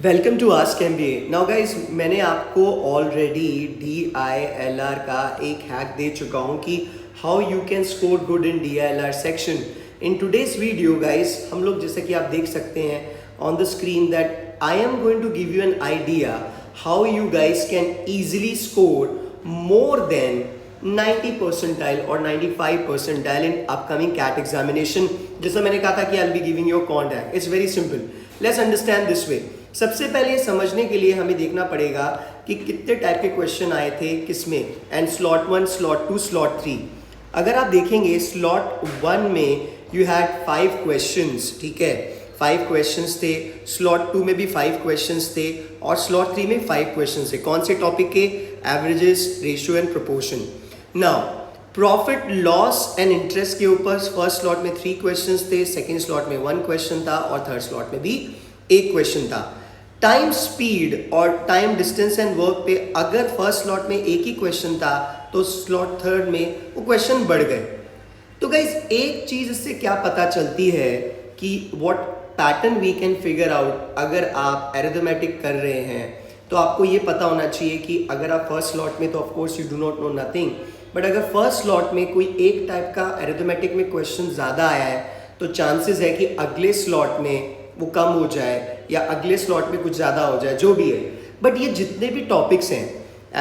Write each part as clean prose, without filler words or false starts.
Welcome to Ask MBA. Now guys, मैंने आपको already DILR का एक हैक दे चुका हूँ कि how you can score good in DILR section. In today's video guys, हम लोग जैसे कि आप देख सकते हैं on the screen that I am going to give you an idea how you guys can easily score more than 90 percentile or 95 percentile in upcoming CAT examination। जैसा मैंने कहा था कि I'll be giving you a contact। It's very simple। Let's understand this way। सबसे पहले समझने के लिए हमें देखना पड़ेगा कि कितने टाइप के क्वेश्चन आए थे किसमें, एंड स्लॉट 1, स्लॉट 2, स्लॉट 3। अगर आप देखेंगे स्लॉट 1 में यू हैड 5 क्वेश्चंस, ठीक है, 5 क्वेश्चंस थे। स्लॉट 2 में भी 5 क्वेश्चंस थे और स्लॉट 3 में 5 क्वेश्चंस थे। कौन से टॉपिक के? Averages, ratio and proportion. Now profit loss and interest के ऊपर फर्स्ट स्लॉट में 3 क्वेश्चंस थे, सेकंड स्लॉट में 1 क्वेश्चन था और थर्ड स्लॉट में भी 1 क्वेश्चन था। टाइम स्पीड और टाइम डिस्टेंस एंड वर्क पे अगर फर्स्ट स्लॉट में एक ही क्वेश्चन था तो स्लॉट थर्ड में वो क्वेश्चन बढ़ गए। तो गाइज, एक चीज इससे क्या पता चलती है कि what pattern we can figure out. अगर आप अरिथमेटिक कर रहे हैं तो आपको ये पता होना चाहिए कि अगर आप फर्स्ट स्लॉट में, तो of course you do not know nothing, but अगर फर्स्ट स्लॉट में कोई एक टाइप का अरिथमेटिक में क्वेश्चन ज़्यादा आया है तो चांसेस है कि अगले स्लॉट में वो कम हो जाए या अगले स्लॉट में कुछ ज़्यादा हो जाए, जो भी है। बट ये जितने भी टॉपिक्स हैं,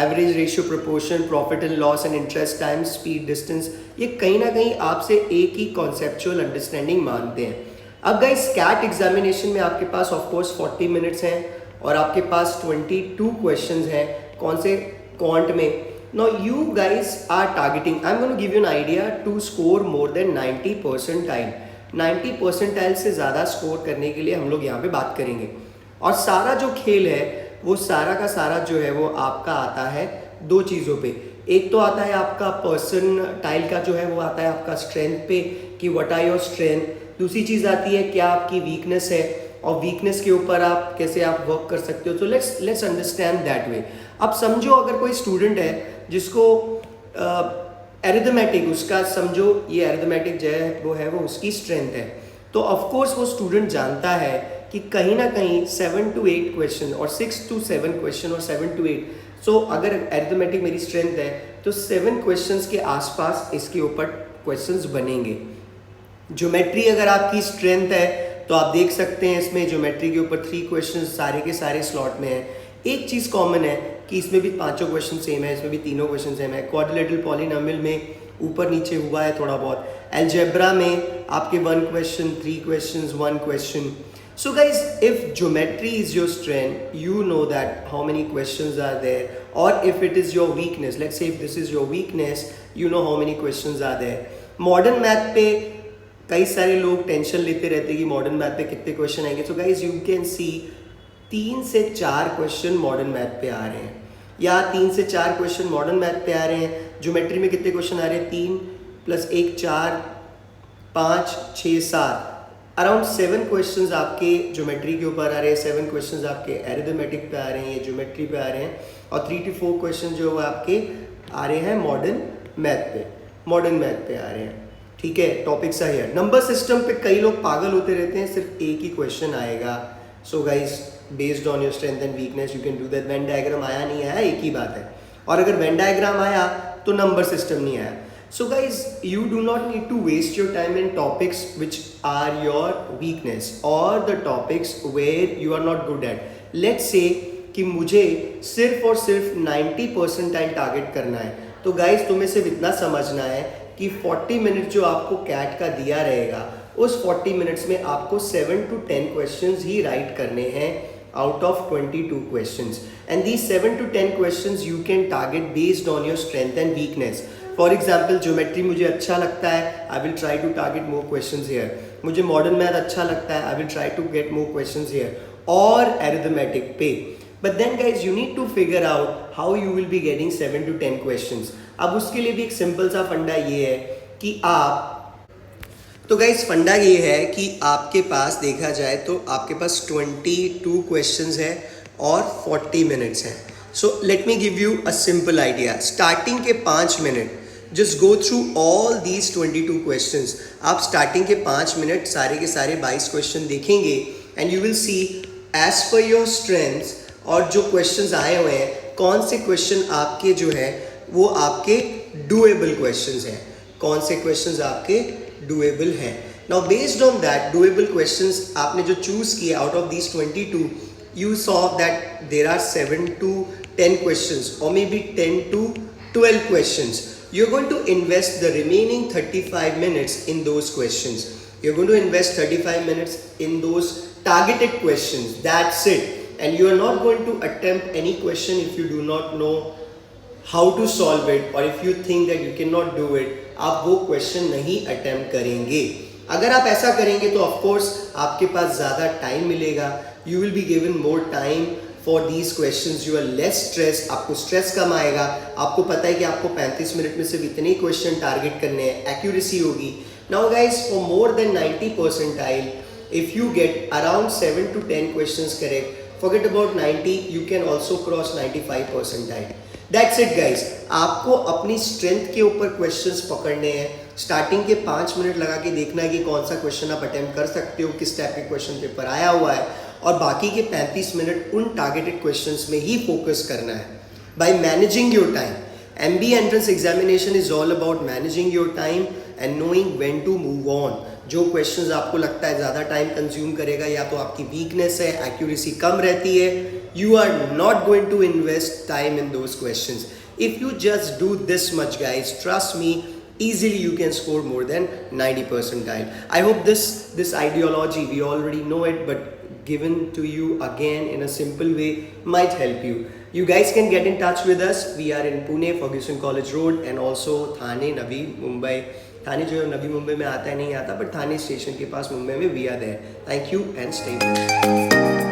average, ratio, proportion, profit and loss and interest, time, speed, distance, ये कहीं ना कहीं आपसे एक ही कॉन्सेप्चुअल अंडरस्टैंडिंग मांगते हैं। अब गाइस, कैट एग्जामिनेशन में आपके पास ऑफ कोर्स 40 मिनट्स हैं और आपके पास 22 क्वेश्चंस हैं। कौन से? क्वांट में। Now you guys are targeting, I am going to give you an idea to score more than 90 percentile. 90 percentile से ज़्यादा स्कोर करने के लिए हम लोग यहाँ पे बात करेंगे। और सारा जो खेल है वो सारा का सारा जो है वो आपका आता है 2 चीज़ों पे। एक तो आता है आपका परसेंटाइल का जो है वो आता है आपका स्ट्रेंथ पे कि व्हाट आर योर स्ट्रेंथ। दूसरी चीज़ आती है क्या आपकी वीकनेस है और वीकनेस के ऊपर आप कैसे आप वर्क कर सकते हो। तो लेट्स अंडरस्टैंड दैट वे। अब समझो अगर कोई स्टूडेंट है जिसको अरिथमेटिक, उसका समझो ये अरिथमेटिक जो है वो उसकी स्ट्रेंथ है, तो ऑफ कोर्स वो स्टूडेंट जानता है कि कहीं ना कहीं 7 to 8 क्वेश्चन और 6 to 7 क्वेश्चन और 7 to 8, सो अगर अरिथमेटिक मेरी स्ट्रेंथ है तो 7 क्वेश्चंस के आसपास इसके ऊपर क्वेश्चंस बनेंगे। ज्योमेट्री अगर आपकी स्ट्रेंथ है तो आप देख सकते हैं इसमें ज्योमेट्री के ऊपर 3 क्वेश्चन सारे के सारे स्लॉट में हैं। एक चीज़ कॉमन है कि इसमें भी 5 क्वेश्चन सेम है, इसमें भी 3 क्वेश्चन सेम है। क्वाड्रिलेटरल पॉलिनोमियल में ऊपर नीचे हुआ है थोड़ा बहुत। अलजेब्रा में आपके 1 question, 3 question, 1 question. So guys, if geometry is your strength, you know that how many questions are there, or if it is your weakness, let's say if this is your weakness, you know how many questions are there। Modern math पे कई सारे लोग tension लेते रहते हैं कि modern math पे कितने क्वेश्चन आएंगे। So guys, you can see 3 से 4 क्वेश्चन मॉडर्न मैथ पे आ रहे हैं, या 3 से 4 क्वेश्चन मॉडर्न मैथ पे आ रहे हैं। ज्योमेट्री में कितने क्वेश्चन आ रहे हैं? 3 + 1 4, 5 6 7, अराउंड 7 क्वेश्चंस आपके ज्योमेट्री के ऊपर आ रहे हैं, 7 क्वेश्चंस आपके अरिथमेटिक पे आ रहे हैं, ज्योमेट्री पे आ रहे हैं, और 3 to 4 क्वेश्चन जो आपके आ रहे हैं मॉडर्न मैथ पे आ रहे हैं, ठीक है। टॉपिक्स है हियर। नंबर सिस्टम पे कई लोग पागल होते रहते हैं, सिर्फ एक ही क्वेश्चन आएगा। So guys, based on your strength and weakness you can do that. Venn diagram आया नहीं आया एक ही बात है, और अगर वेन डायग्राम आया तो नंबर सिस्टम नहीं आया। So guys, you do not need to waste your time in topics which are your weakness or the topics where you are not good at. Let's say कि मुझे सिर्फ और सिर्फ 90 percentile target करना है, तो गाइज तुम्हें सिर्फ इतना समझना है कि 40 मिनट जो आपको कैट का दिया रहेगा उस 40 मिनट्स में आपको 7 to 10 क्वेश्चंस ही राइट करने हैं out of 22 questions, and these 7 to 10 questions you can target based on your strength and weakness. For example, geometry मुझे अच्छा लगता है, I will try to target more questions here. मुझे modern math अच्छा लगता है, I will try to get more questions here, और arithmetic पे। But then guys, you need to figure out how you will be getting 7 to 10 questions. अब उसके लिए भी एक सिंपल सा फंडा ये है कि तो गाइज फंडा ये है कि आपके पास देखा जाए तो आपके पास 22 क्वेश्चंस है और 40 मिनट्स हैं। So let me give you a simple idea. Starting के 5 minute just go through all these 22 questions. आप स्टार्टिंग के 5 मिनट सारे के सारे 22 क्वेश्चन देखेंगे and you will see as per your strengths और जो क्वेश्चंस आए हुए हैं, कौन से क्वेश्चन आपके जो है वो आपके डूएबल क्वेश्चंस हैं, कौन से क्वेश्चंस आपके डूएबल हैं. Now based on that doable questions आपने जो चूज किए out of these 22, you saw that there are 7 to 10 questions or maybe 10 to 12 questions. You're going to invest the remaining 35 minutes in those questions. You're going to invest 35 minutes in those targeted questions. That's it. And you are not going to attempt any question if you do not know how to solve it, or if you think that you cannot do it, आप वो question नहीं attempt करेंगे. अगर आप ऐसा करेंगे तो of course आपके पास ज़्यादा time मिलेगा. You will be given more time for these questions. You are less stressed. आपको stress कम आएगा. आपको पता है कि आपको 35 मिनट में सिर्फ इतने ही question target करने हैं. Accuracy होगी. Now guys, for more than 90 percentile, if you get around 7 to 10 questions correct, forget about 90, you can also cross 95 percentile. That's it guys. आपको अपनी strength के ऊपर questions पकड़ने हैं. स्टार्टिंग के 5 मिनट लगा के देखना है कि कौन सा क्वेश्चन आप अटेम्प्ट कर सकते हो, किस टाइप के क्वेश्चन पेपर आया हुआ है, और बाकी के 35 मिनट उन टारगेटेड क्वेश्चंस में ही फोकस करना है. By managing your time. MBA entrance examination is all about managing your time and knowing when to move on. जो क्वेश्चंस आपको लगता है ज़्यादा टाइम कंज्यूम करेगा या तो आपकी वीकनेस है, एक्यूरेसी कम रहती है, you are not going to invest time in those questions. If you just do this much guys, trust me, easily you can score more than 90 percentile. I hope this ideology, we already know it, but given to you again in a simple way might help you. You guys can get in touch with us. We are in Pune, Ferguson College Road, and also Thane, Navi Mumbai. Thane जो नवी मुंबई में आता है नहीं आता, but Thane station के पास मुंबई में we are there. Thank you and stay tuned.